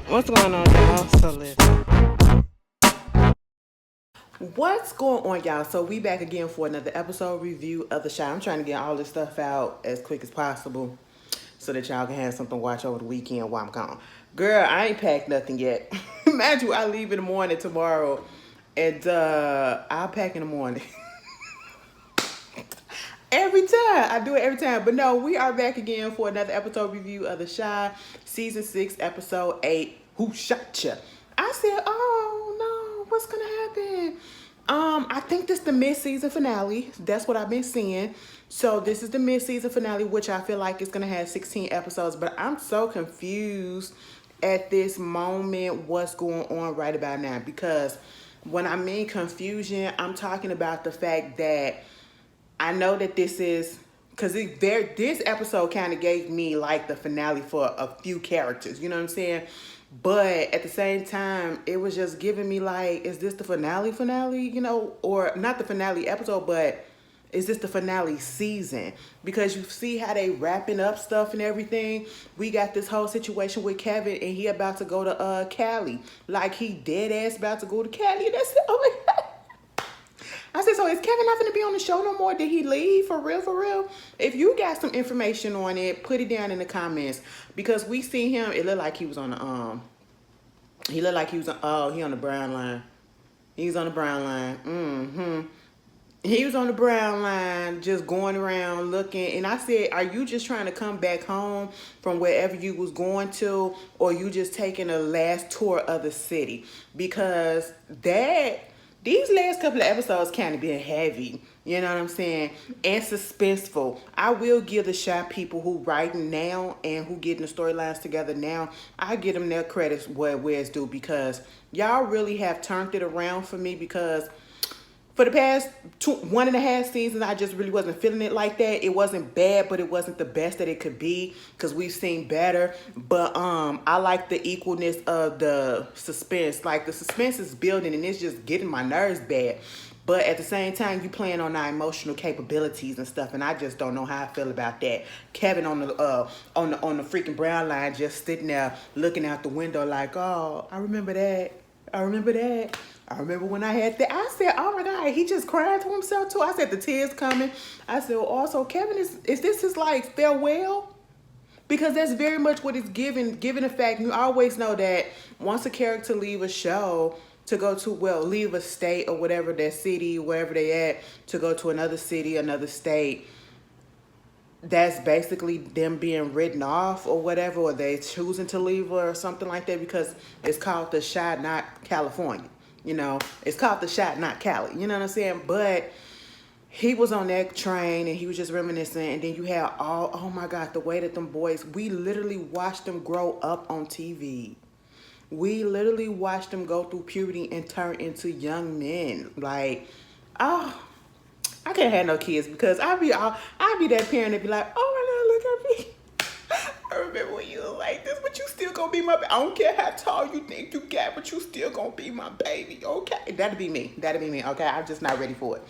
What's going on, y'all? So listen. What's going on, y'all? So we back again for another episode review of the Shaad. I'm trying to get all this stuff out as quick as possible so that y'all can have something to watch over the weekend while I'm gone. Girl, I ain't packed nothing yet. Imagine I leave in the morning tomorrow and I'll pack in the morning. Every time. I do it every time. But no, we are back again for another episode review of the Shaad, season 6, episode 8. Who shot ya? I said, oh no, what's gonna happen? I think this is the mid-season finale. That's what I've been seeing. So this is the mid-season finale, which I feel like is gonna have 16 episodes. But I'm so confused at this moment what's going on right about now. Because when I mean confusion, I'm talking about the fact that I know that this is because this episode kind of gave me like the finale for a few characters, you know what I'm saying? But at the same time, it was just giving me like, is this the finale, you know, or not the finale episode, but is this the finale season? Because you see how they wrapping up stuff and everything. We got this whole situation with Kevin and he about to go to Cali. Like he dead ass about to go to Cali. That's oh my God. I said, so is Kevin not going to be on the show no more? Did he leave for real, for real? If you got some information on it, put it down in the comments. Because we see him, it looked like he was on the, he looked like he was on, oh, he on the brown line. He was on the brown line. He was on the brown line, just going around looking. And I said, are you just trying to come back home from wherever you was going to? Or you just taking a last tour of the city? Because these last couple of episodes kind of been heavy, you know what I'm saying, and suspenseful. I will give the Shaad people who writing now and who getting the storylines together now, I give them their credits where it's due, because y'all really have turned it around for me. Because for the past 1.5 seasons, I just really wasn't feeling it like that. It wasn't bad, but it wasn't the best that it could be, because we've seen better. But I like the equalness of the suspense. Like the suspense is building and it's just getting my nerves bad. But at the same time, you playing on our emotional capabilities and stuff, and I just don't know how I feel about that. Kevin on the freaking brown line, just sitting there looking out the window like, oh, I remember that. I remember that. I remember when I had that. I said, oh my God, he just cried to himself too. I said, the tears coming. I said, well, also, Kevin, is this his like farewell? Because that's very much what it's given the fact. You always know that once a character leave a show to go to, well, leave a state or whatever, their city, wherever they at, to go to another city, another state, that's basically them being written off or whatever, or they choosing to leave or something like that, because it's called the Shaad, not California. You know, it's called the Shaad, not Cali. You know what I'm saying? But he was on that train and he was just reminiscing. And then you have oh my God, the way that them boys, we literally watched them grow up on TV. We literally watched them go through puberty and turn into young men. Like, oh, I can't have no kids, because I'd be that parent that be like, oh my God, look at me. I remember when you was like this, but you still gonna be my baby. I don't care how tall you think you got, but you still gonna be my baby, okay? That'd be me, okay? I'm just not ready for it.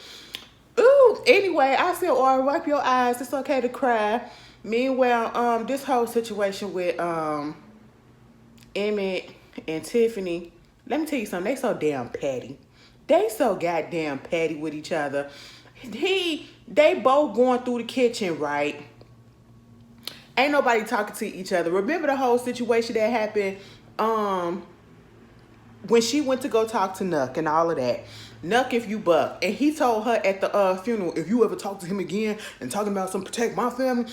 Ooh, anyway, I said, or wipe your eyes, it's okay to cry. Meanwhile, this whole situation with Emmett and Tiffany, let me tell you something, they so damn petty. They so goddamn petty with each other. They both going through the kitchen, right? Ain't nobody talking to each other. Remember the whole situation that happened when she went to go talk to Nuck and all of that. Nuck, if you buck. And he told her at the funeral, if you ever talk to him again and talking about some protect my family,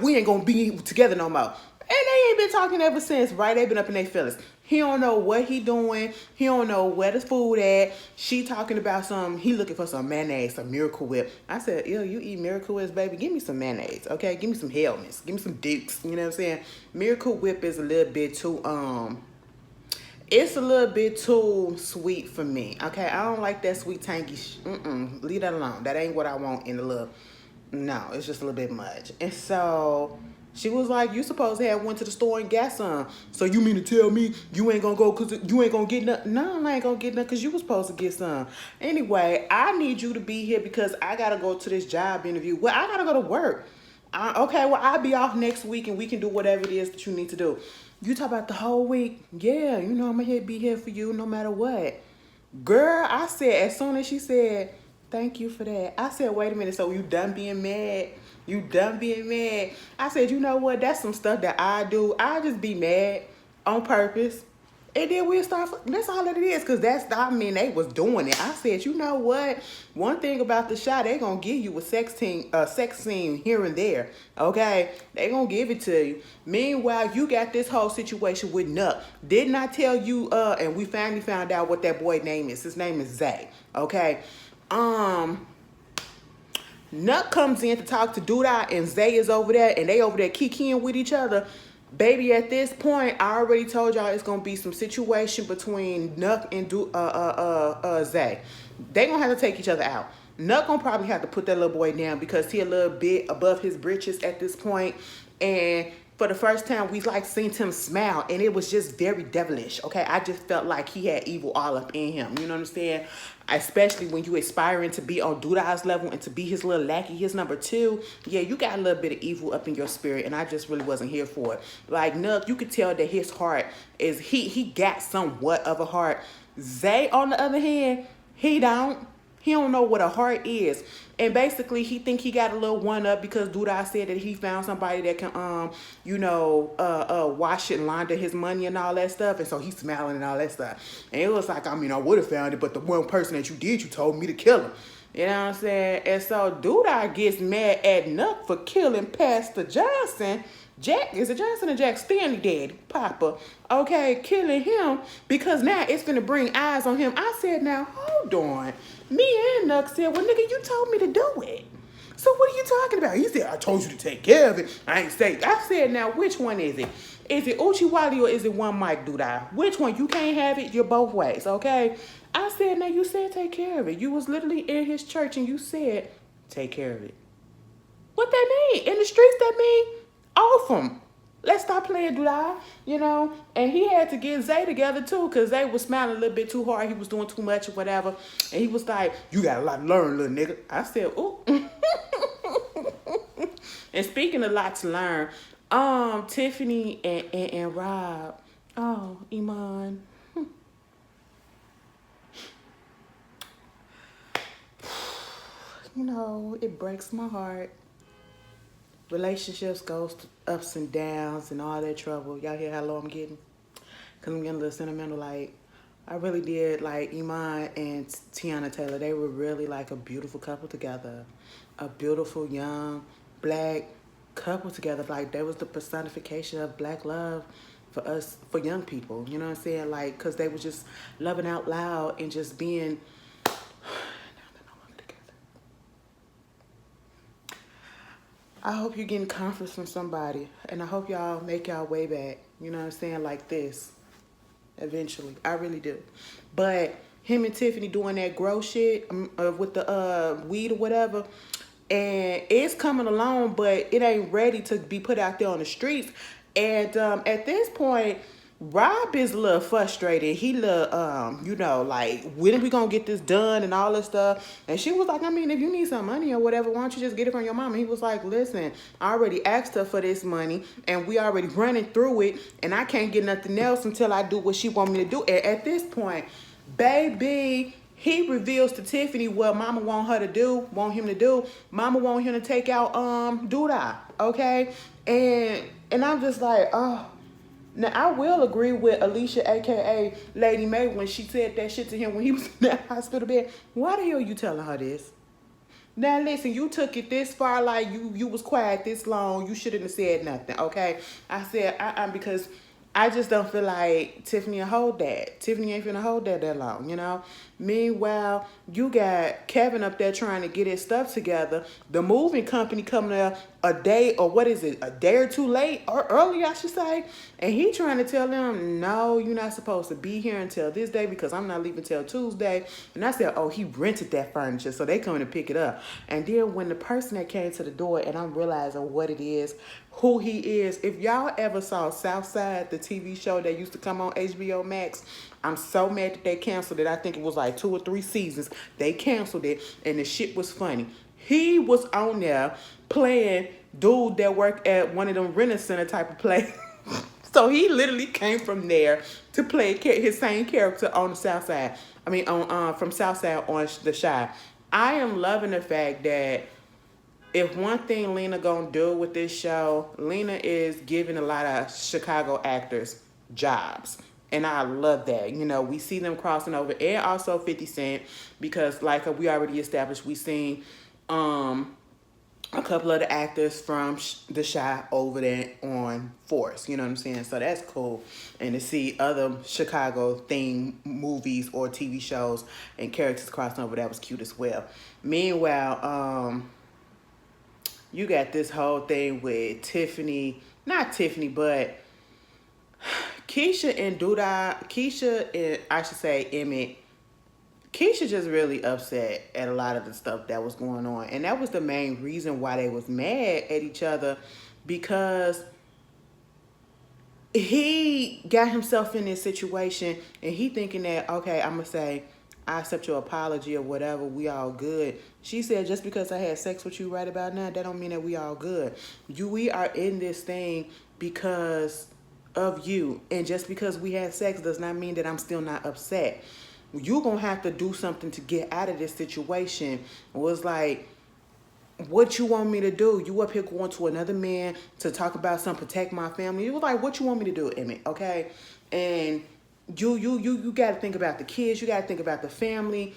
we ain't gonna be together no more. And they ain't been talking ever since, right? They been up in their feelings. He don't know what he doing. He don't know where the food at. She talking about he looking for some mayonnaise, some Miracle Whip. I said, ew, you eat Miracle Whips, baby? Give me some mayonnaise, okay? Give me some Hellmann's. Give me some Dukes, you know what I'm saying? Miracle Whip is a little bit too, it's a little bit too sweet for me, okay? I don't like that sweet, tangy, leave that alone. That ain't what I want in the little, no, it's just a little bit much. And so she was like, you supposed to have went to the store and got some. So you mean to tell me you ain't gonna go because you ain't gonna get nothing? No, I ain't gonna get nothing because you was supposed to get some. Anyway, I need you to be here because I gotta go to this job interview. Well, I gotta go to work. Okay, well, I'll be off next week and we can do whatever it is that you need to do. You talk about the whole week. Yeah, you know I'm gonna be here for you no matter what. Girl, I said, as soon as she said, thank you for that, I said, wait a minute, so you done being mad? You done being mad? I said, you know what? That's some stuff that I do. I just be mad on purpose. And then we'll start, that's all that it is, because I mean, they was doing it. I said, you know what? One thing about the shot, they going to give you a sex scene here and there, okay? They going to give it to you. Meanwhile, you got this whole situation with Nuck. Didn't I tell you, and we finally found out what that boy's name is. His name is Zay, okay? Nuck comes in to talk to Douda, and Zay is over there, and they over there kikiing with each other. Baby, at this point, I already told y'all it's gonna be some situation between Nuck and Zay. They gonna have to take each other out. Nuck gonna probably have to put that little boy down because he a little bit above his britches at this point. And for the first time, we like seen him smile, and it was just very devilish. Okay, I just felt like he had evil all up in him. You know what I'm saying? Especially when you aspiring to be on Douda's level and to be his little lackey, his number two. Yeah, you got a little bit of evil up in your spirit, and I just really wasn't here for it. Like Nuck, you could tell that his heart is he got somewhat of a heart. Zay, on the other hand, he don't. He don't know what a heart is. And basically, he think he got a little one-up because Douda said that he found somebody that can, wash and launder his money and all that stuff. And so he's smiling and all that stuff. And it was like, I mean, I would have found it, but the one person that you did, you told me to kill him. You know what I'm saying? And so Douda gets mad at Nuck for killing Pastor Johnson. Jack, is it Johnson or Jack Stanley daddy, Papa? Okay, killing him because now it's gonna bring eyes on him. I said, now hold on. Me and Nuck said, well, nigga, you told me to do it. So what are you talking about? He said, I told you to take care of it. I ain't say. I said, now which one is it? Is it Uchiwali or is it one Mike Douda? Which one? You can't have it. You're both ways, okay? I said, now you said take care of it. You was literally in his church and you said take care of it. What that mean? In the streets, that mean off him. Let's stop playing Douda, you know? And he had to get Zay together too, because Zay was smiling a little bit too hard. He was doing too much or whatever. And he was like, you got a lot to learn, little nigga. I said, ooh. And speaking of a lot to learn, Tiffany and Rob. Oh, Iman. You know, it breaks my heart. Relationships goes ups and downs and all that trouble. Y'all hear how low I'm getting? Because I'm getting a little sentimental. Like, I really did like Iman and Tiana Taylor. They were really like a beautiful couple together. A beautiful, young, black couple together. Like, they was the personification of black love for us, for young people. You know what I'm saying? Like, because they was just loving out loud and just being... I hope you're getting comfort from somebody. And I hope y'all make y'all way back. You know what I'm saying? Like this. Eventually. I really do. But him and Tiffany doing that grow shit with the weed or whatever. And it's coming along, but it ain't ready to be put out there on the streets. And at this point, Rob is a little frustrated. He like, when are we gonna get this done and all this stuff? And she was like, I mean, if you need some money or whatever, why don't you just get it from your mom? And he was like, listen, I already asked her for this money and we already running through it and I can't get nothing else until I do what she want me to do. And at this point, baby, he reveals to Tiffany what Mama want him to do. Mama want him to take out Douda, okay? And I'm just like, oh. Now, I will agree with Alicia, a.k.a. Lady May, when she said that shit to him when he was in that hospital bed. Why the hell you telling her this? Now, listen, you took it this far, like you was quiet this long. You shouldn't have said nothing, okay? I said, because I just don't feel like Tiffany will hold that. Tiffany ain't finna hold that long, you know? Meanwhile, you got Kevin up there trying to get his stuff together. The moving company coming up a day, or what is it, a day or two late, or early, I should say. And he trying to tell them, no, you're not supposed to be here until this day because I'm not leaving till Tuesday. And I said, oh, he rented that furniture, so they coming to pick it up. And then when the person that came to the door, and I'm realizing what it is, who he is. If y'all ever saw Southside, the TV show that used to come on HBO Max, I'm so mad that they canceled it. I think it was like 2 or 3 seasons. They canceled it, and the shit was funny. He was on there playing dude that worked at one of them rent-a-center type of place. So he literally came from there to play his same character on the South Side. I mean, on from South Side on the Shaad. I am loving the fact that if one thing Lena gonna do with this show, Lena is giving a lot of Chicago actors jobs. And I love that. You know, we see them crossing over. And also 50 Cent, because like we already established, we seen a couple of the actors from the Shy over there on Force. You know what I'm saying? So that's cool. And to see other Chicago themed movies or TV shows and characters crossing over, that was cute as well. Meanwhile, you got this whole thing with Tiffany, not Tiffany, but Keisha and Douda, Keisha and I should say Emmett. Keisha just really upset at a lot of the stuff that was going on. And that was the main reason why they was mad at each other, because he got himself in this situation and he thinking that, okay, I'm going to say, I accept your apology or whatever, we all good. She said, just because I had sex with you right about now, that don't mean that we all good. We are in this thing because of you. And just because we had sex does not mean that I'm still not upset. You're going to have to do something to get out of this situation. It was like, what you want me to do? You up here going to another man to talk about something, protect my family. It was like, what you want me to do, Emmett, okay? And you got to think about the kids. You got to think about the family.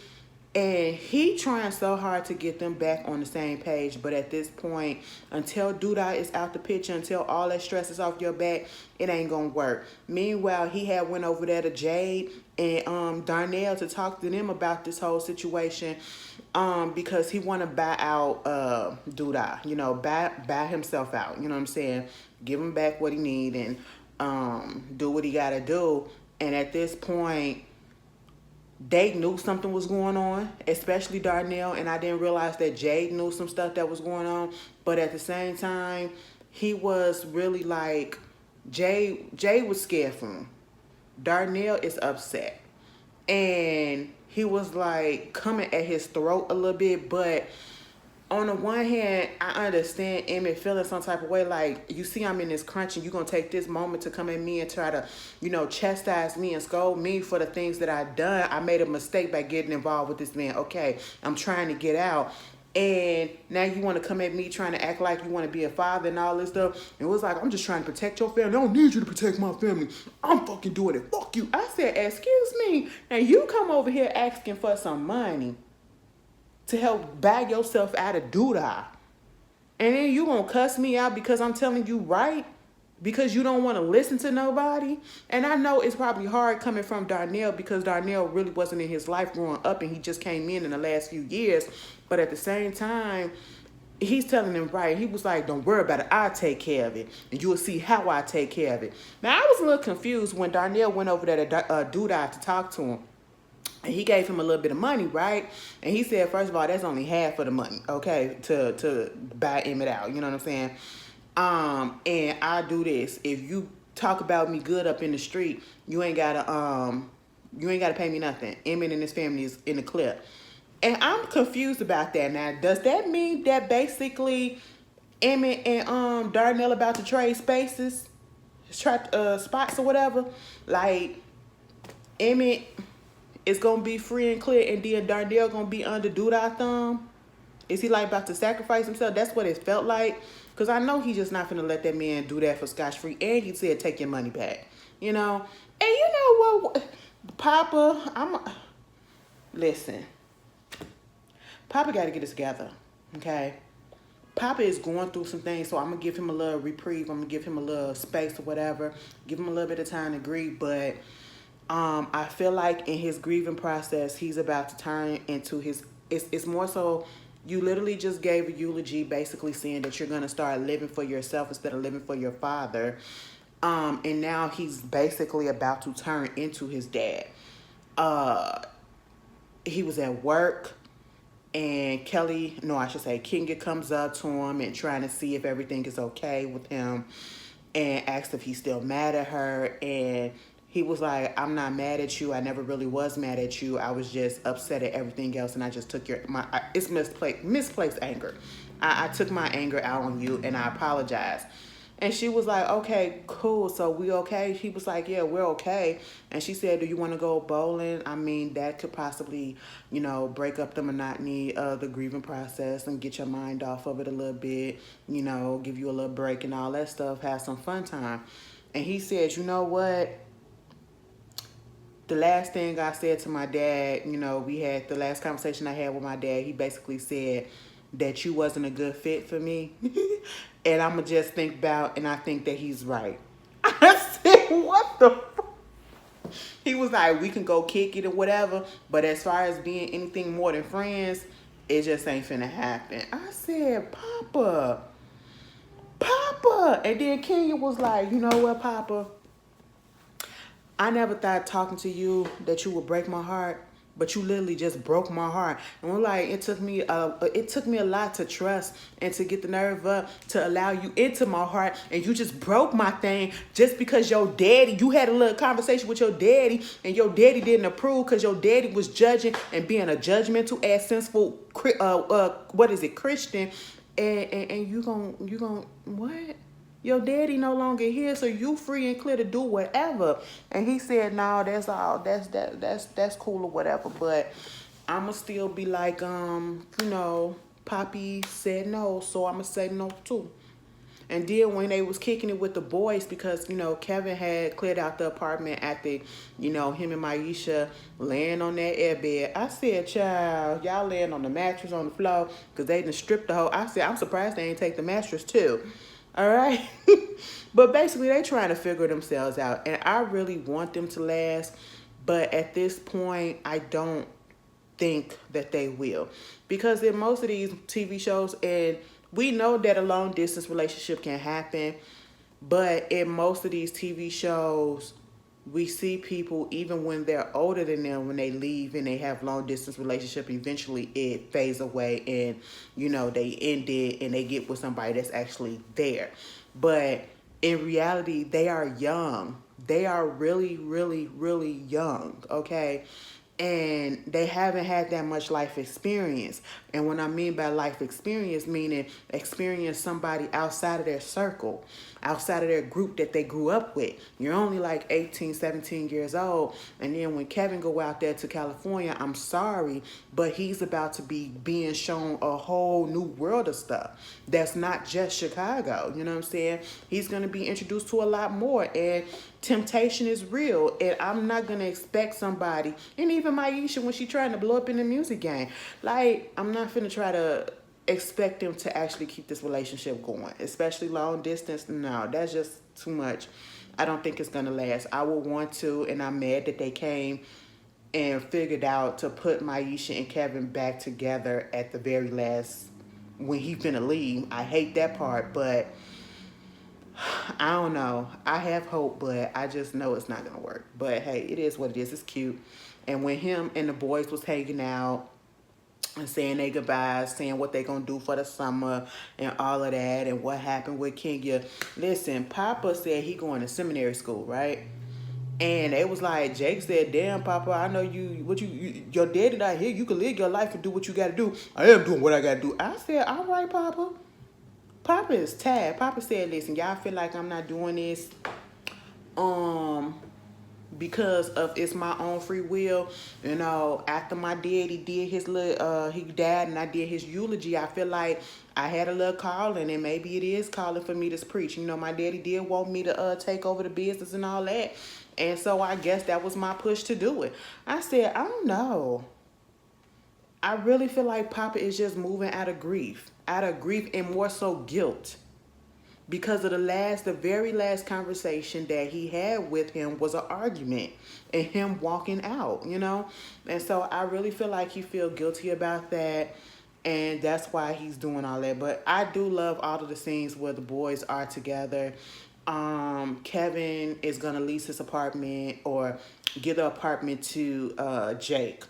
And he trying so hard to get them back on the same page. But at this point, until Douda is out the picture, until all that stress is off your back, it ain't going to work. Meanwhile, he had went over there to Jade and Darnell to talk to them about this whole situation because he want to buy out Douda, you know, buy himself out. You know what I'm saying? Give him back what he need and do what he got to do. And at this point, they knew something was going on, especially Darnell, and I didn't realize that Jade knew some stuff that was going on. But at the same time, he was really like, Jade was scared for him. Darnell is upset. And he was like coming at his throat a little bit, but on the one hand, I understand Emmett feeling some type of way. Like, you see I'm in this crunch and you're going to take this moment to come at me and try to, you know, chastise me and scold me for the things that I've done. I made a mistake by getting involved with this man. Okay, I'm trying to get out. And now you want to come at me trying to act like you want to be a father and all this stuff. And it was like, I'm just trying to protect your family. I don't need you to protect my family. I'm fucking doing it. Fuck you. I said, excuse me. Now you come over here asking for some money to help bag yourself out of Douda. And then you gonna cuss me out because I'm telling you right? Because you don't want to listen to nobody? And I know it's probably hard coming from Darnell because Darnell really wasn't in his life growing up and he just came in the last few years. But at the same time, he's telling them right. He was like, don't worry about it. I'll take care of it. And you will see how I take care of it. Now, I was a little confused when Darnell went over there to Douda to talk to him. And he gave him a little bit of money, right? And he said, first of all, that's only half of the money, okay, to buy Emmett out. You know what I'm saying? And I do this. If you talk about me good up in the street, you ain't gotta pay me nothing. Emmett and his family is in the clear. And I'm confused about that. Now, does that mean that basically Emmett and Darnell about to trade spaces, spots or whatever? Like, Emmett is gonna be free and clear, and then Darnell gonna be under Douda thumb? Is he like about to sacrifice himself? That's what it felt like. Cause I know he's just not gonna let that man do that for scotch free. And he said, take your money back. You know? And you know what, Papa, listen. Papa gotta get it together. Okay? Papa is going through some things, so I'm gonna give him a little reprieve. I'm gonna give him a little space or whatever. Give him a little bit of time to grieve, but I feel like in his grieving process, he's about to turn into it's more so, you literally just gave a eulogy basically saying that you're going to start living for yourself instead of living for your father. And now he's basically about to turn into his dad. He was at work and Kenya comes up to him and trying to see if everything is okay with him and asks if he's still mad at her. And he was like, I'm not mad at you. I never really was mad at you. I was just upset at everything else, and I just took it's misplaced anger. I took my anger out on you, and I apologize. And she was like, okay, cool. So we okay? He was like, yeah, we're okay. And she said, do you want to go bowling? I mean, that could possibly, break up the monotony of the grieving process and get your mind off of it a little bit, give you a little break and all that stuff, have some fun time. And he said, you know what? The last thing I said to my dad, we had the last conversation I had with my dad, he basically said that you wasn't a good fit for me. And I'm going to just think about, and I think that he's right. I said, what the fuck? He was like, we can go kick it or whatever, but as far as being anything more than friends, it just ain't finna happen. I said, Papa, Papa. And then Kenya was like, you know what, Papa? I never thought talking to you that you would break my heart, but you literally just broke my heart. And we're like, it took me a lot to trust and to get the nerve up to allow you into my heart, and you just broke my thing just because your daddy, you had a little conversation with your daddy, and your daddy didn't approve because your daddy was judging and being a judgmental ass sinful Christian, and you gon' what? Your daddy no longer here, so you free and clear to do whatever. And he said, no, that's all. That's cool or whatever. But I'ma still be like, Poppy said no, so I'ma say no too. And then when they was kicking it with the boys, because, Kevin had cleared out the apartment after, him and Maisha laying on that airbed. I said, child, y'all laying on the mattress on the floor because they done stripped the whole. I said, I'm surprised they ain't take the mattress too. All right. But basically, they trying to figure themselves out. And I really want them to last. But at this point, I don't think that they will. Because in most of these TV shows, and we know that a long distance relationship can happen, but in most of these TV shows, we see people, even when they're older than them, when they leave and they have long distance relationship, eventually it fades away and, they end it and they get with somebody that's actually there. But in reality, they are young. They are really, really, really young, okay? And they haven't had that much life experience. And what I mean by life experience, meaning experience somebody outside of their circle, outside of their group that they grew up with. You're only like 18, 17 years old. And then when Kevin go out there to California, I'm sorry, but he's about to be being shown a whole new world of stuff. That's not just Chicago. You know what I'm saying? He's going to be introduced to a lot more. And temptation is real. And I'm not going to expect somebody, and even Maisha when she trying to blow up in the music game, like, I'm not finna try to expect them to actually keep this relationship going, especially long distance. No, that's just too much. I don't think it's gonna last. I would want to, and I'm mad that they came and figured out to put Maisha and Kevin back together at the very last when he finna leave. I hate that part, but I don't know. I have hope, but I just know it's not gonna work. But hey, it is what it is. It's cute. And when him and the boys was hanging out and saying their goodbyes, saying what they gonna do for the summer and all of that, and what happened with Kenya. Listen, Papa said he going to seminary school, right? And it was like, Jake said, damn, Papa, I know your daddy not here. You can live your life and do what you got to do. I am doing what I got to do. I said, all right, Papa. Papa is tired. Papa said, listen, y'all feel like I'm not doing this because of it's my own free will. After my daddy did his little, he died and I did his eulogy, I feel like I had a little calling, and maybe it is calling for me to preach. My daddy did want me to take over the business and all that. And so I guess that was my push to do it. I said, I don't know. I really feel like Papa is just moving out of grief and more so guilt. Because of the very last conversation that he had with him was an argument and him walking out, And so I really feel like he feel guilty about that. And that's why he's doing all that. But I do love all of the scenes where the boys are together. Kevin is going to lease his apartment or give the apartment to Jake,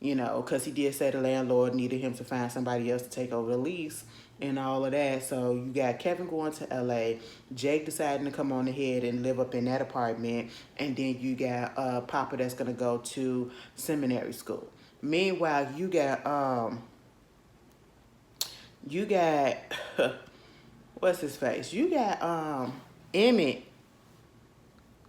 because he did say the landlord needed him to find somebody else to take over the lease and all of that. So you got Kevin going to LA, Jake deciding to come on ahead and live up in that apartment, and then you got Papa that's gonna go to seminary school. Meanwhile, you got what's his face? You got Emmett.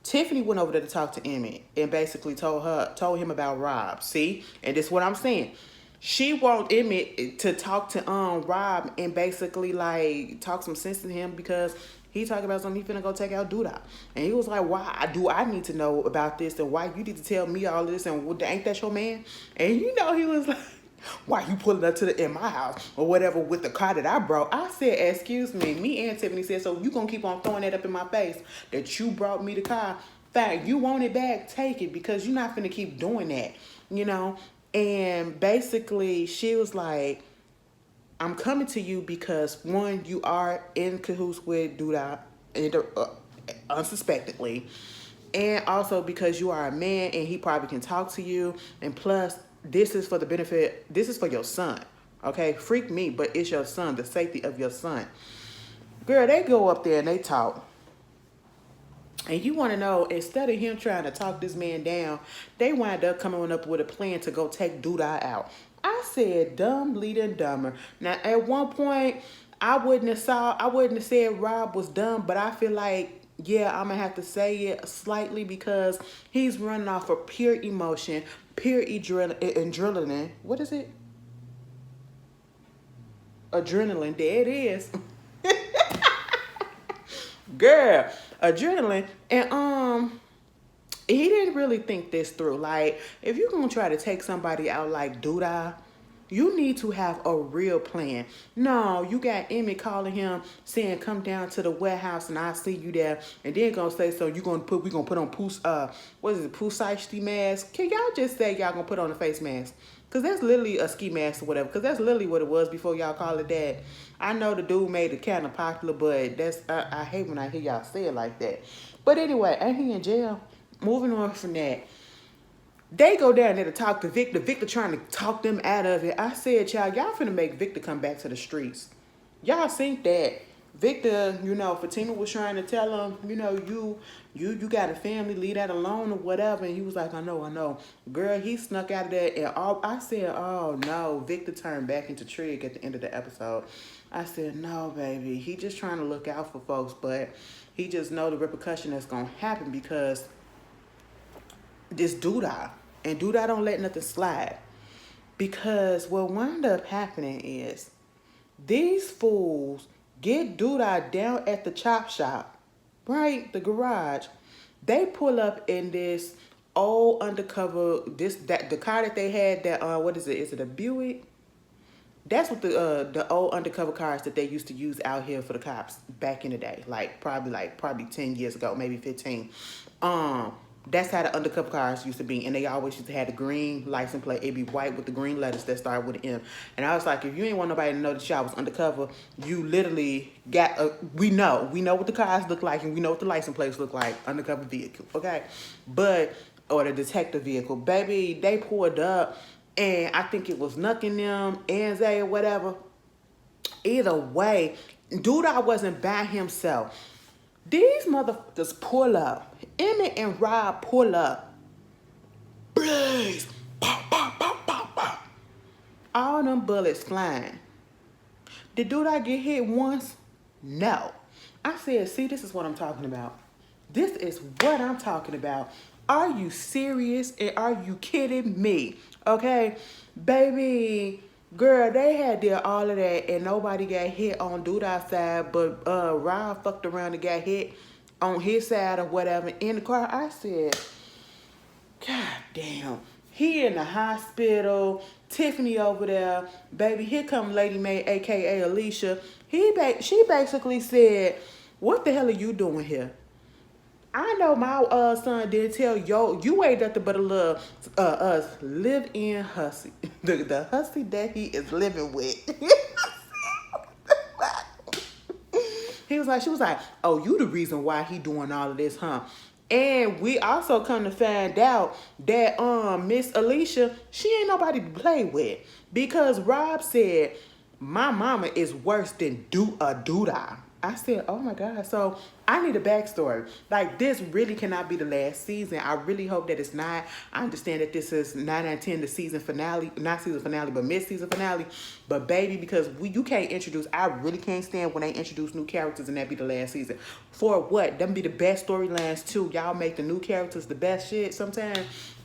Tiffany went over there to talk to Emmett and basically told him about Rob. See? And this is what I'm saying. She want Emmett to talk to Rob and basically like talk some sense to him because he talking about something he finna go take out Douda. And he was like, why do I need to know about this and why you need to tell me all this and ain't that your man? And you know he was like, why you pulling up in my house or whatever with the car that I brought? I said, excuse me. Me and Tiffany said, so you gonna keep on throwing that up in my face that you brought me the car. Fact, you want it back, take it because you're not finna keep doing that, you know? And basically she was like, I'm coming to you because one, you are in cahoots with Douda unsuspectedly. And also because you are a man and he probably can talk to you. And plus, this is for the benefit, this is for your son. Okay, freak me, but it's your son, the safety of your son. Girl, they go up there and they talk. And you want to know, instead of him trying to talk this man down, they wind up coming up with a plan to go take Douda out. I said, dumb, leading dumber. Now, at one point, I wouldn't have said Rob was dumb, but I feel like, yeah, I'm going to have to say it slightly because he's running off of pure emotion, pure adrenaline. What is it? Adrenaline. There it is. Girl, adrenaline. And he didn't really think this through. Like, if you're going to try to take somebody out like Douda, you need to have a real plan. No, you got Emmett calling him saying, come down to the warehouse and I'll see you there. And then gonna say, so we're gonna put on Pusaisti mask. Can y'all just say y'all gonna put on a face mask? Cause that's literally a ski mask or whatever. Cause that's literally what it was before y'all call it that. I know the dude made it kind of popular, but that's I hate when I hear y'all say it like that. But anyway, ain't he in jail? Moving on from that. They go down there to talk to Victor. Victor trying to talk them out of it. I said, child, y'all finna make Victor come back to the streets. Y'all think that Victor, you know, Fatima was trying to tell him, you know, you got a family, leave that alone or whatever. And he was like, I know. Girl, he snuck out of there. And I said, oh, no. Victor turned back into Trig at the end of the episode. I said, no, baby. He just trying to look out for folks. But he just know the repercussion that's going to happen because this Douda. And Douda don't let nothing slide. Because what wound up happening is these fools get Douda down at the chop shop, right? The garage. They pull up in this old undercover, the car that they had that, what is it? Is it a Buick? That's what the old undercover cars that they used to use out here for the cops back in the day. Probably 10 years ago, maybe 15. That's how the undercover cars used to be. And they always used to have the green license plate. It'd be white with the green letters that started with an M. And I was like, if you ain't want nobody to know that y'all was undercover, you literally got we know what the cars look like and we know what the license plates look like. Undercover vehicle, okay? Or the detective vehicle. Baby, they pulled up and I think it was Nucking them, Anzay or whatever. Either way, Douda wasn't by himself. These motherfuckers pull up. Emmett and Rob pull up. Blaze. Pop, pop, pop, pop, pop. All them bullets flying. Did Douda get hit once? No. I said, see, this is what I'm talking about. This is what I'm talking about. Are you serious? And are you kidding me? Okay? Baby, girl, they had did all of that and nobody got hit on Douda's side, but Rob fucked around and got hit on his side or whatever in the car. I said, God damn. He in the hospital. Tiffany over there. Baby, here come Lady Mae, a.k.a. Alicia. She basically said, what the hell are you doing here? I know my son didn't tell you ain't nothing but a little live-in hussy. The hussy that he is living with. She was like, oh, you the reason why he doing all of this, huh? And we also come to find out that Miss Alicia, she ain't nobody to play with. Because Rob said, my mama is worse than Douda. I said, oh my God. So I need a backstory. Like, this really cannot be the last season. I really hope that it's not. I understand that this is 9 out of 10, the season finale. Not season finale, but mid-season finale. But baby, because you can't introduce, I really can't stand when they introduce new characters and that be the last season. For what? Them be the best storylines too. Y'all make the new characters the best shit sometimes.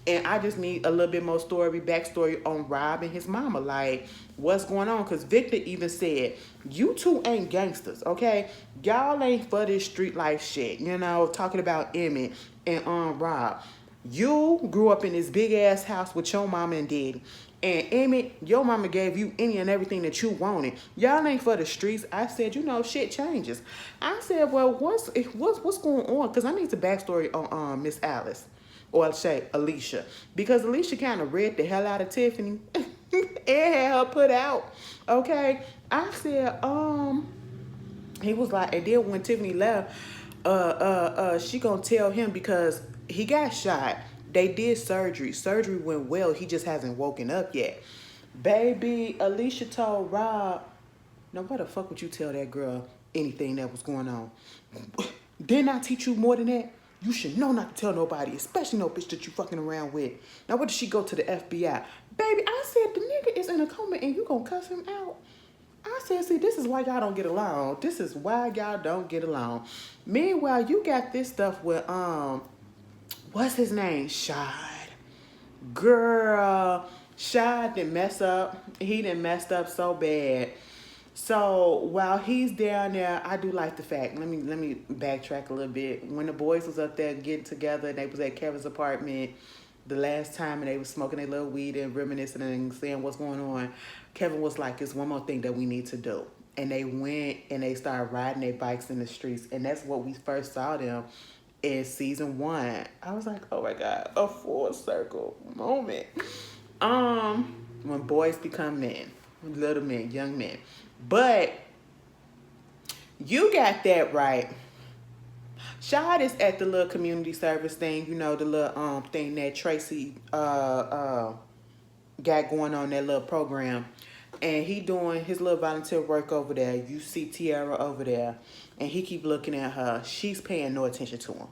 And I just need a little bit more backstory on Rob and his mama. Like, what's going on? Because Victor even said, you two ain't gangsters, okay? Y'all ain't for this street life shit, you know, talking about Emmett and Rob. You grew up in this big ass house with your mama and daddy. And Emmett, your mama gave you any and everything that you wanted. Y'all ain't for the streets. I said, you know, shit changes. I said, well, what's going on? Because I need the backstory on Miss Alice. Or say Alicia. Because Alicia kind of read the hell out of Tiffany. and had her put out. Okay. I said, he was like, and then when Tiffany left, she gonna tell him because he got shot. They did surgery. Surgery went well. He just hasn't woken up yet. Baby, Alicia told Rob, now why the fuck would you tell that girl anything that was going on? Didn't I teach you more than that? You should know not to tell nobody, especially no bitch that you fucking around with. Now, what did she go to the FBI? Baby, I said, the nigga is in a coma and you gonna cuss him out? I said, see, this is why y'all don't get along. This is why y'all don't get along. Meanwhile, you got this stuff with, what's his name? Shaad. Girl, Shaad done mess up. He done messed up so bad. So while he's down there, I do like the fact. Let me backtrack a little bit. When the boys was up there getting together and they was at Kevin's apartment the last time and they was smoking their little weed and reminiscing and saying what's going on, Kevin was like, "It's one more thing that we need to do." And they went and they started riding their bikes in the streets, and that's what we first saw them in season 1. I was like, oh my God, a full circle moment. When boys become men, little men, young men. But you got that right. Shaad is at the little community service thing, you know, the little thing that Tracy got going on, that little program. And he doing his little volunteer work over there. You see Tiara over there. And he keep looking at her. She's paying no attention to him.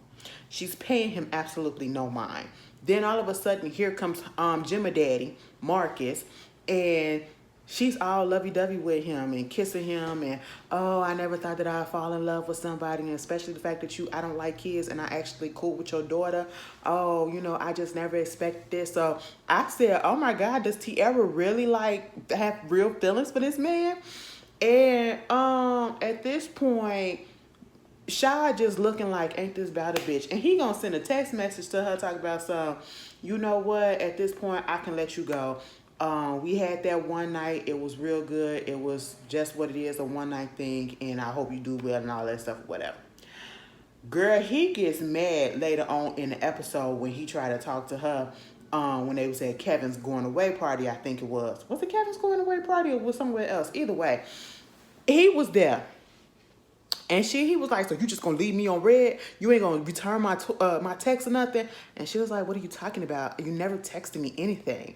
She's paying him absolutely no mind. Then all of a sudden, here comes Jemma Daddy, Marcus, and she's all lovey-dovey with him and kissing him and, oh, I never thought that I'd fall in love with somebody, and especially the fact that I don't like kids and I actually cool with your daughter. Oh, you know, I just never expected this. So I said, oh my God, does Tiara really like have real feelings for this man? And at this point, Shaad just looking like, ain't this about a bitch? And he gonna send a text message to her talking about some, you know what, at this point, I can let you go. We had that one night. It was real good. It was just what it is, a one-night thing, and I hope you do well and all that stuff, whatever. Girl, he gets mad later on in the episode when he tried to talk to her when they was at Kevin's going away party, I think it was. Was it Kevin's going away party or was somewhere else? Either way, he was there. And he was like, so you just gonna leave me on red? You ain't gonna return my text or nothing? And she was like, what are you talking about? You never texted me anything.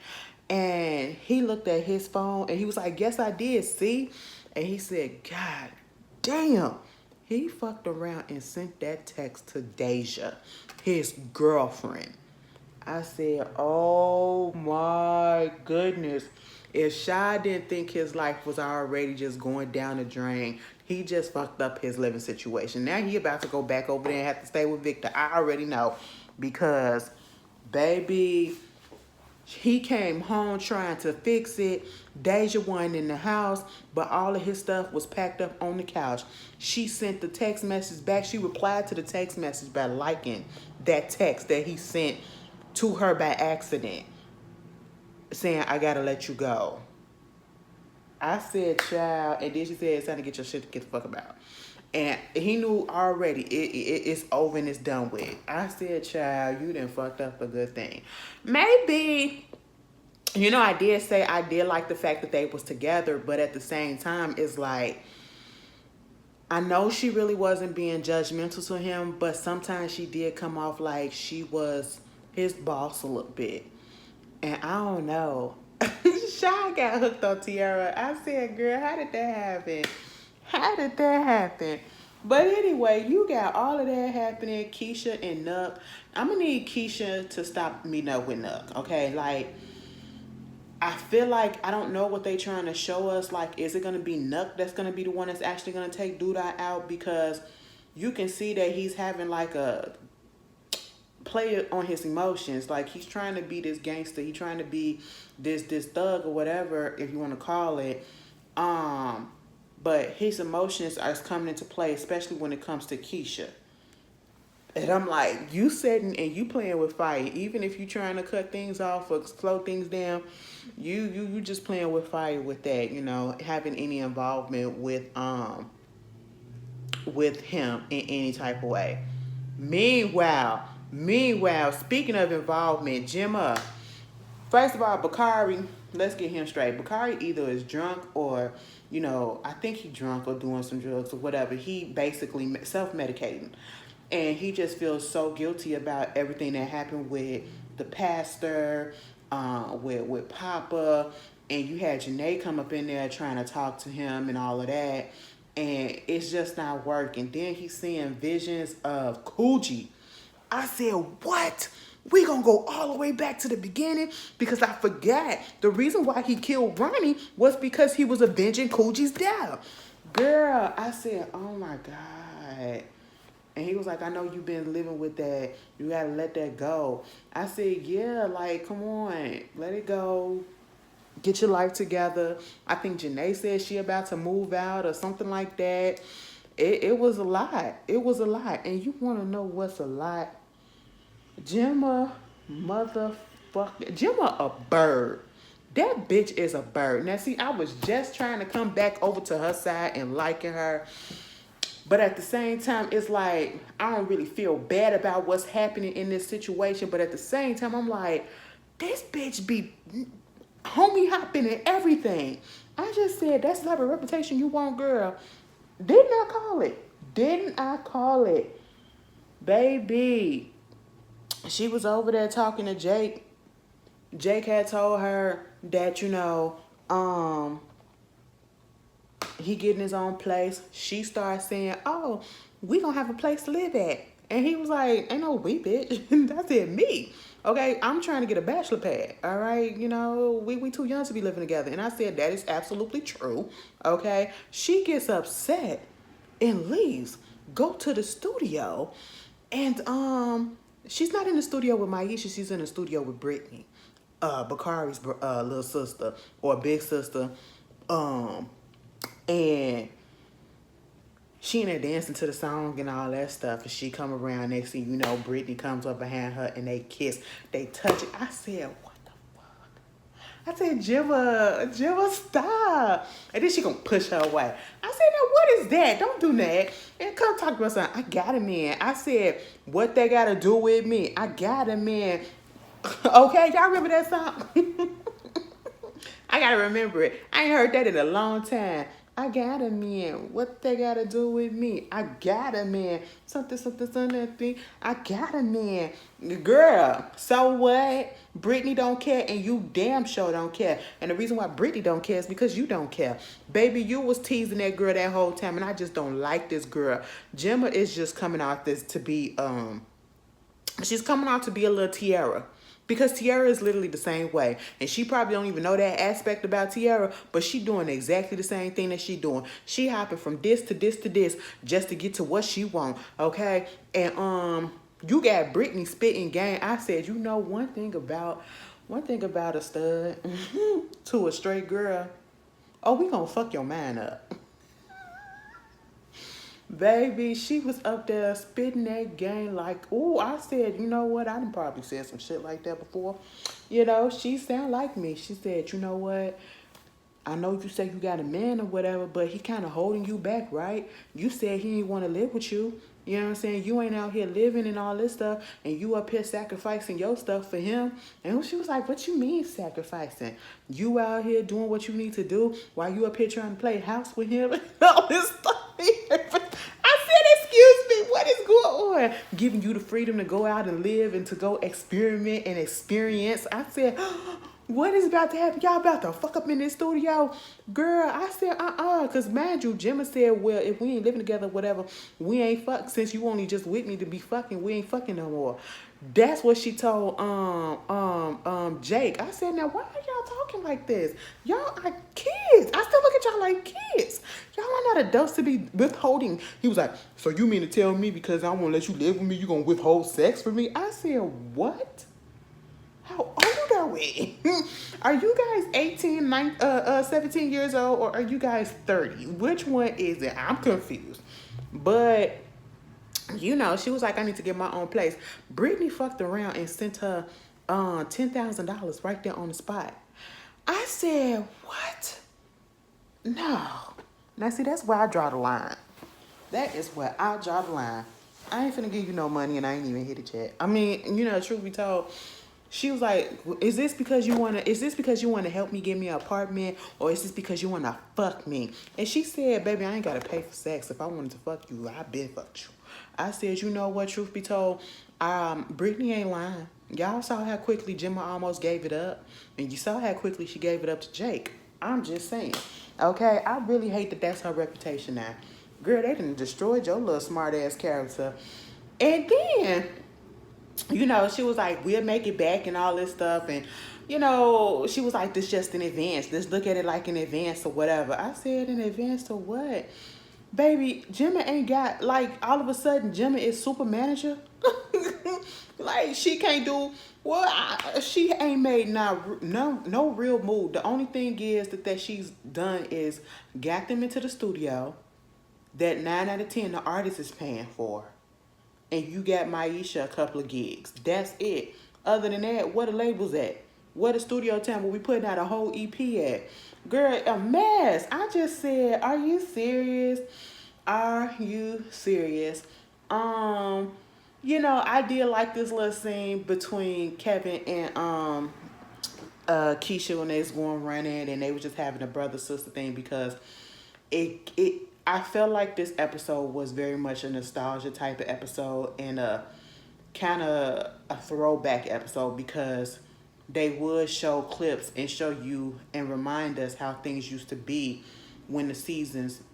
And he looked at his phone and he was like, yes, I did, see? And he said, God damn. He fucked around and sent that text to Deja, his girlfriend. I said, oh my goodness. If Shaad didn't think his life was already just going down the drain, he just fucked up his living situation. Now he about to go back over there and have to stay with Victor. I already know. Because, baby, he came home trying to fix it. Deja wasn't in the house, but all of his stuff was packed up on the couch. She sent the text message back. She replied to the text message by liking that text that he sent to her by accident, saying, I gotta let you go. I said, child, and then she said, it's time to get your shit to get the fuck about. And he knew already it's over and it's done with. I said, child, you done fucked up a good thing. Maybe, you know, I did say I did like the fact that they was together, but at the same time, it's like, I know she really wasn't being judgmental to him, but sometimes she did come off like she was his boss a little bit. And I don't know. Shaad got hooked on Tiara. I said, girl, how did that happen? How did that happen? But anyway, you got all of that happening, Keisha and Nuck. I'm gonna need Keisha to stop meeting up with Nuck, okay? Like, I feel like I don't know what they trying to show us. Like, is it gonna be Nuck that's gonna be the one that's actually gonna take Douda out? Because you can see that he's having like a play on his emotions. Like, he's trying to be this gangster. He's trying to be this thug or whatever, if you want to call it. But his emotions are coming into play, especially when it comes to Keisha. And I'm like, you sitting and you playing with fire. Even if you trying to cut things off or slow things down, you just playing with fire with that, you know, having any involvement with him in any type of way. Meanwhile, speaking of involvement, Jemma, first of all, Bakari, let's get him straight. Bakari either is drunk or, you know, I think he drunk or doing some drugs or whatever. He basically self-medicating. And he just feels so guilty about everything that happened with the pastor, with Papa. And you had Janae come up in there trying to talk to him and all of that. And it's just not working. Then he's seeing visions of Coogee. I said, what? We gonna go all the way back to the beginning? Because I forgot the reason why he killed Ronnie was because he was avenging Coogie's death. Girl, I said, oh my God. And he was like, I know you've been living with that. You gotta let that go. I said, yeah, like, come on. Let it go. Get your life together. I think Janae said she about to move out or something like that. It was a lot. It was a lot. And you want to know what's a lot? Jemma, Jemma a bird. That bitch is a bird. Now, see, I was just trying to come back over to her side and liking her. But at the same time, it's like, I don't really feel bad about what's happening in this situation. But at the same time, I'm like, this bitch be homie hopping and everything. I just said, that's the type of reputation you want, girl. Didn't I call it? Didn't I call it? Baby, she was over there talking to Jake. Jake had told her that, you know, he getting his own place. She started saying, oh, we gonna have a place to live at. And he was like, ain't no we, bitch. That's it, me. Okay, I'm trying to get a bachelor pad. All right, you know, we too young to be living together. And I said, that is absolutely true. Okay, she gets upset and leaves. Go to the studio. And she's not in the studio with Maisha. She's in the studio with Brittany, Bakari's little sister or big sister. And she in there dancing to the song and all that stuff. And she come around, next thing you know, Brittany comes up behind her and they kiss. They touch it. I said, what the fuck? I said, Jemma, stop. And then she gonna push her away. I said, now what is that? Don't do that. And come talk about something. I got a man. I said, what they gotta do with me? I got a man. Okay, y'all remember that song? I gotta remember it. I ain't heard that in a long time. I got a man. What they gotta do with me? I got a man. Something, thing. I got a man. Girl, so what? Brittany don't care and you damn sure don't care. And the reason why Brittany don't care is because you don't care. Baby, you was teasing that girl that whole time and I just don't like this girl. Jemma is just coming out this to be, she's coming out to be a little Tiara. Because Tiara is literally the same way. And she probably don't even know that aspect about Tiara, but she doing exactly the same thing that she doing. She hopping from this to this to this just to get to what she want, okay? And you got Brittany spitting game. I said, you know one thing about a stud to a straight girl. Oh, we gonna fuck your mind up. Baby, she was up there spitting that game like, oh, I said, you know what? I done probably said some shit like that before. You know, she sound like me. She said, you know what? I know you say you got a man or whatever, but he kind of holding you back, right? You said he didn't want to live with you. You know what I'm saying? You ain't out here living and all this stuff, and you up here sacrificing your stuff for him. And she was like, what you mean sacrificing? You out here doing what you need to do while you up here trying to play house with him and all this stuff. I said, excuse me, what is going on? Giving you the freedom to go out and live and to go experiment and experience. I said, What is about to happen? Y'all about to fuck up in this studio? Girl, I said, because mind you, Jemma said, well, if we ain't living together, whatever, we ain't fuck. Since you only just with me to be fucking, we ain't fucking no more. That's what she told Jake. I said, now why are y'all talking like this? Y'all are kids. I still look at y'all like kids. Y'all are not adults to be withholding. He was like, so you mean to tell me because I want to let you live with me, you gonna withhold sex for me? I said, what? How old are we? Are you guys 18, 17 years old, or are you guys 30? Which one is it? I'm confused. But, you know, she was like, I need to get my own place. Brittany fucked around and sent her $10,000 right there on the spot. I said, what? No. Now, see, that's where I draw the line. That is where I draw the line. I ain't finna give you no money and I ain't even hit it yet. I mean, you know, truth be told, she was like, is this because you wanna help me get me an apartment, or is this because you wanna fuck me? And she said, baby, I ain't gotta pay for sex. If I wanted to fuck you, I been fucked you. I said, you know what, truth be told, Brittany ain't lying. Y'all saw how quickly Jemma almost gave it up, and you saw how quickly she gave it up to Jake. I'm just saying. Okay, I really hate that that's her reputation now. Girl, they done destroyed your little smart ass character. And then, you know, she was like, we'll make it back and all this stuff. And, you know, she was like, this just in advance. Let's look at it like in advance or whatever. I said, in advance to what? Baby, Jemma ain't got, like, all of a sudden, Jemma is super manager. Like, she can't do, well, she ain't made no real move. The only thing is that she's done is got them into the studio that 9 out of 10 the artist is paying for. And you got Maisha a couple of gigs. That's it. Other than that, where the labels at? Where the studio time where we putting out a whole EP at? Girl, a mess. I just said, are you serious? Are you serious? You know, I did like this little scene between Kevin and Keisha when they was going running and they was just having a brother-sister thing, because I felt like this episode was very much a nostalgia type of episode and a kind of a throwback episode, because they would show clips and show you and remind us how things used to be when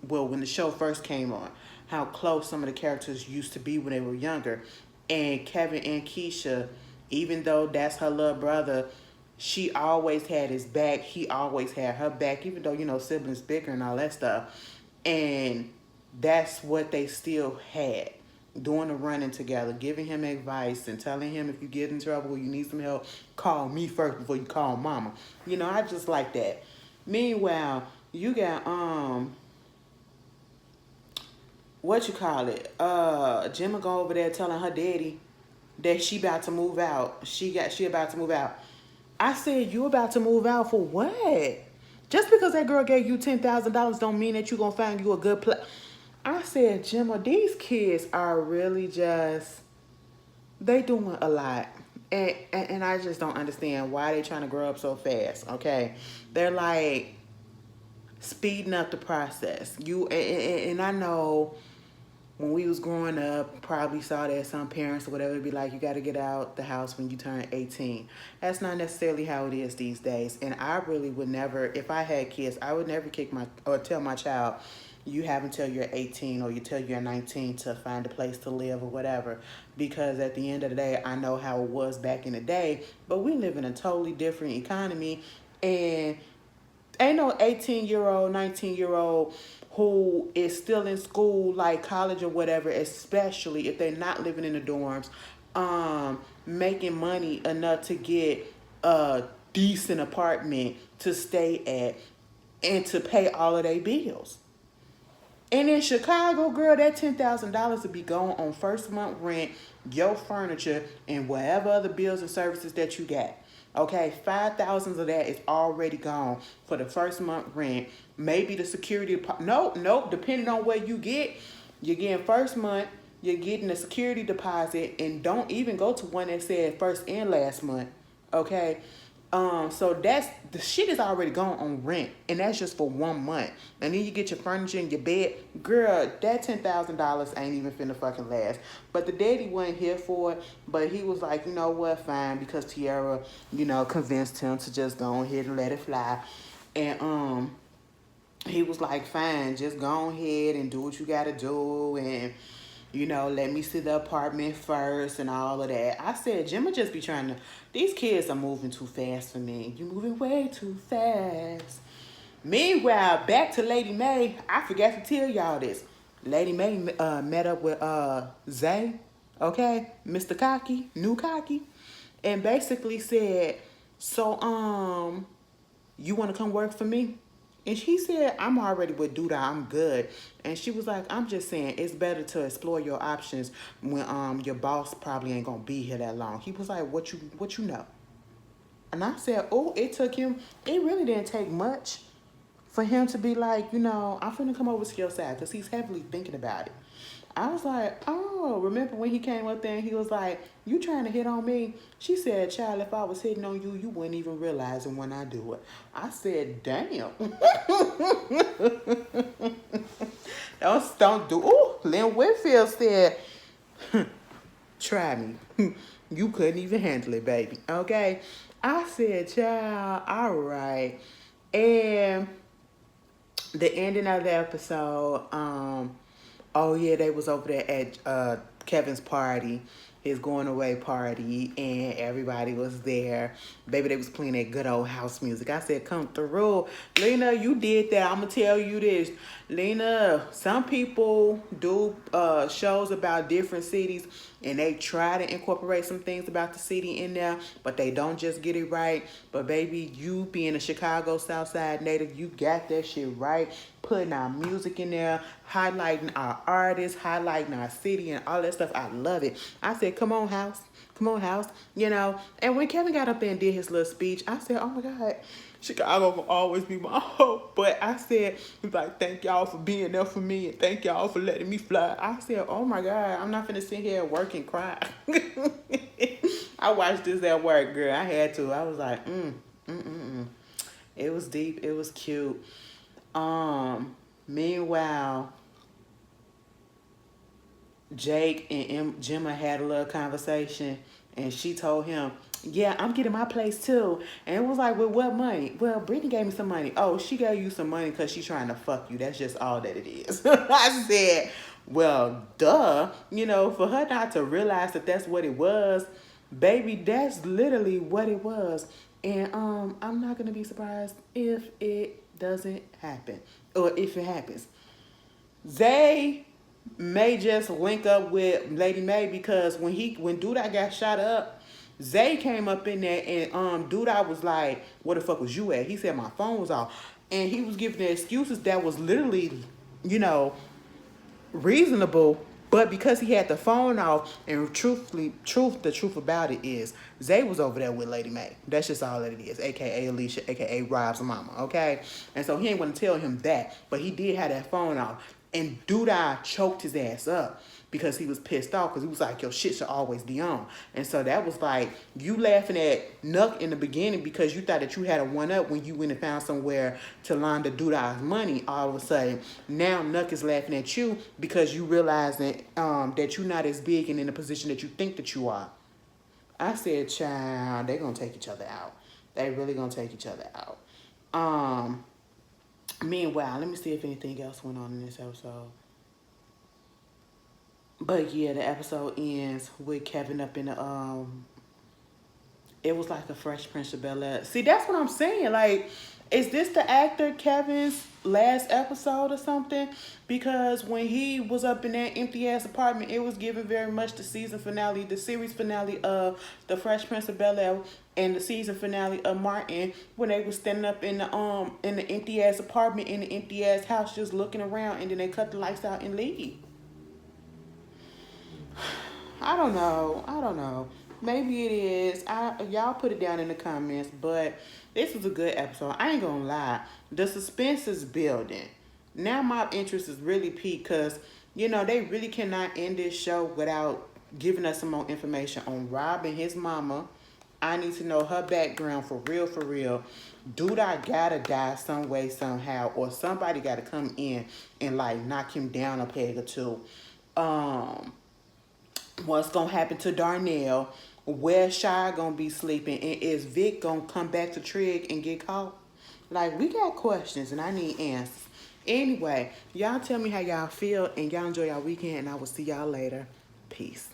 when the show first came on, how close some of the characters used to be when they were younger. And Kevin and Keisha, even though that's her little brother, she always had his back. He always had her back, even though, you know, siblings bicker and all that stuff. And that's what they still had, doing the running together, giving him advice and telling him if you get in trouble or you need some help, call me first before you call mama. You know, I just like that. Meanwhile, you got what you call it? Jemma go over there telling her daddy that she about to move out. She about to move out. I said, you about to move out for what? Just because that girl gave you $10,000 don't mean that you gonna find you a good place. I said, Jemma, these kids are really just, they doing a lot. And I just don't understand why they trying to grow up so fast, okay? They're like speeding up the process. And I know when we was growing up, probably saw that some parents or whatever would be like, you got to get out the house when you turn 18. That's not necessarily how it is these days. And I really would never, if I had kids, I would never tell my child, you have until you're 18 or you till you're 19 to find a place to live or whatever. Because at the end of the day, I know how it was back in the day, but we live in a totally different economy. And ain't no 18-year-old, 19-year-old who is still in school, like college or whatever, especially if they're not living in the dorms, making money enough to get a decent apartment to stay at and to pay all of their bills. And in Chicago, girl, that $10,000 would be going on first month rent, your furniture, and whatever other bills and services that you got. Okay, 5,000 of that is already gone for the first month rent. Maybe the security, nope, depending on where you get, you're getting first month, you're getting a security deposit, and don't even go to one that said first and last month, okay? So that's the shit is already gone on rent, and that's just for 1 month. And then you get your furniture and your bed, girl. That $10,000 ain't even finna fucking last. But the daddy wasn't here for it. But he was like, you know what, fine, because Tiara, convinced him to just go ahead and let it fly. And he was like, fine, just go ahead and do what you gotta do, and let me see the apartment first and all of that. I said, Jemma just be trying to, these kids are moving too fast for me. You moving way too fast. Meanwhile, back to Lady May, I forgot to tell y'all this. Lady May met up with Zay, okay, Mr. Cocky, new Cocky, and basically said, so, you want to come work for me? And she said, I'm already with Douda, I'm good. And she was like, I'm just saying, it's better to explore your options when your boss probably ain't gonna be here that long. He was like, what you know? And I said, oh, it really didn't take much for him to be like, I'm finna come over to your side, because he's heavily thinking about it. I was like, oh, remember when he came up there and he was like, you trying to hit on me? She said, child, if I was hitting on you, you wouldn't even realize it when I do it. I said, damn. don't do. Ooh, Lynn Whitfield said, try me. You couldn't even handle it, baby. Okay? I said, child, all right. And the ending of the episode, oh yeah, they was over there at Kevin's party, his going away party, and everybody was there. Baby, they was playing that good old house music. I said, come through. Lena, you did that. I'm going to tell you this. Lena, some people do shows about different cities, and they try to incorporate some things about the city in there, but they don't just get it right. But baby, you being a Chicago Southside native, you got that shit right. Putting our music in there, highlighting our artists, highlighting our city and all that stuff. I love it. I said, come on, house. Come on, house. And when Kevin got up there and did his little speech, I said, oh my God, Chicago will always be my home. But I said, he's like, thank y'all for being there for me, and thank y'all for letting me fly. I said, oh my God, I'm not finna sit here and work and cry. I watched this at work, girl. I had to. I was like, It was deep. It was cute. Meanwhile, Jake and Jemma had a little conversation, and she told him, yeah, I'm getting my place too. And it was like, with what money? Well, Brittany gave me some money. Oh, she gave you some money because she's trying to fuck you. That's just all that it is. I said, well, duh. For her not to realize that that's what it was, baby, that's literally what it was. And I'm not going to be surprised if it doesn't happen, or if it happens. Zay may just link up with Lady May, because when Douda got shot up, Zay came up in there, and Douda was like, where the fuck was you at? He said, my phone was off. And he was giving the excuses that was literally, reasonable, but because he had the phone off, and the truth about it is, Zay was over there with Lady May. That's just all that it is, aka Alicia, aka Rob's mama, okay? And so he ain't want to tell him that, but he did have that phone off. And Douda choked his ass up because he was pissed off, because he was like, your shit should always be on. And so that was like, you laughing at Nuck in the beginning because you thought that you had a one-up when you went and found somewhere to launder Douda's money. All of a sudden, now Nuck is laughing at you because you realize that you're not as big and in the position that you think that you are. I said, child, they going to take each other out. They really going to take each other out. Meanwhile, let me see if anything else went on in this episode. But yeah, the episode ends with Kevin up in the it was like a Fresh Prince of Bel-Air. See, that's what I'm saying. Like, is this the actor Kevin's last episode or something? Because when he was up in that empty ass apartment, it was given very much the series finale of the Fresh Prince of Bel-Air, and the season finale of Martin, when they was standing up in the empty ass apartment in the empty ass house, just looking around, and then they cut the lights out and leave. I don't know. Maybe it is. Y'all put it down in the comments. But this was a good episode. I ain't gonna lie. The suspense is building. Now my interest is really peaked, because, they really cannot end this show without giving us some more information on Rob and his mama, I need to know her background for real, for real. Douda gotta die some way, somehow, or somebody gotta come in and like knock him down a peg or two. Um, what's gonna happen to Darnell? Where Shaad gonna be sleeping? And is Vic gonna come back to Trig and get caught? Like, we got questions and I need answers. Anyway, y'all tell me how y'all feel and y'all enjoy y'all weekend and I will see y'all later. Peace.